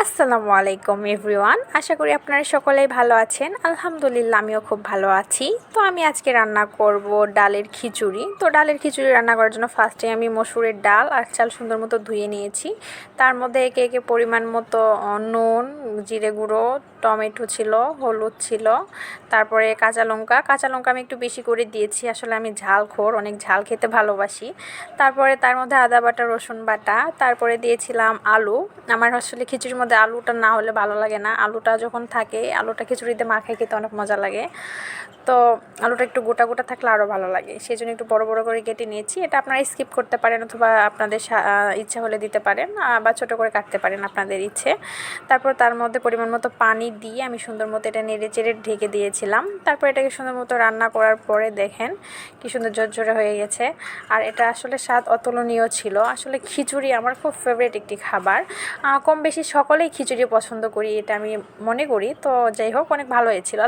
আসসালামু আলাইকুম এভরিওয়ান, আশা করি আপনারা সকলেই ভালো আছেন। আলহামদুলিল্লাহ আমিও খুব ভালো আছি। তো আমি আজকে রান্না করব ডালের খিচুড়ি। তো ডালের খিচুড়ি রান্না করার জন্য ফার্স্টে আমি মসুরের ডাল আর চাল সুন্দর মতো ধুয়ে নিয়েছি। তার মধ্যে একে একে পরিমাণ মতো নুন, জিরে গুঁড়ো, টমেটো ছিল, হলুদ ছিল, তারপরে কাঁচা লঙ্কা আমি একটু বেশি করে দিয়েছি, আসলে আমি ঝালখোর, অনেক ঝাল খেতে ভালোবাসি। তারপরে তার মধ্যে আদা বাটা, রসুন বাটা, তারপরে দিয়েছিলাম আলু। আমার আসলে খিচুড়ির মধ্যে আলুটা না হলে ভালো লাগে না, আলুটা যখন থাকে আলুটা খিচুড়িতে মাখায় খেতে অনেক মজা লাগে। তো আলুটা একটু গোটা গোটা থাকলে আরও ভালো লাগে, সেই জন্য একটু বড় বড় করে কেটে নিয়েছি। এটা আপনারা স্কিপ করতে পারেন অথবা আপনাদের ইচ্ছা হলে দিতে পারেন, বা ছোটো করে কাটতে পারেন আপনাদের ইচ্ছে। তারপর তার মধ্যে পরিমাণ মতো পানি দিয়ে আমি সুন্দর মতো এটা নেড়ে চেড়ে ঢেকে দিয়েছিলাম। তারপর এটাকে সুন্দর মতো রান্না করার পরে দেখেন কি সুন্দর ঝরঝরে হয়ে গেছে। আর এটা আসলে স্বাদ অতুলনীয় ছিল। আসলে খিচুড়ি আমার খুব ফেভারিট একটি খাবার, কম বেশি সকলেই খিচুড়ি পছন্দ করি, এটা আমি মনে করি। তো যাই হোক, অনেক ভালো হয়েছিল।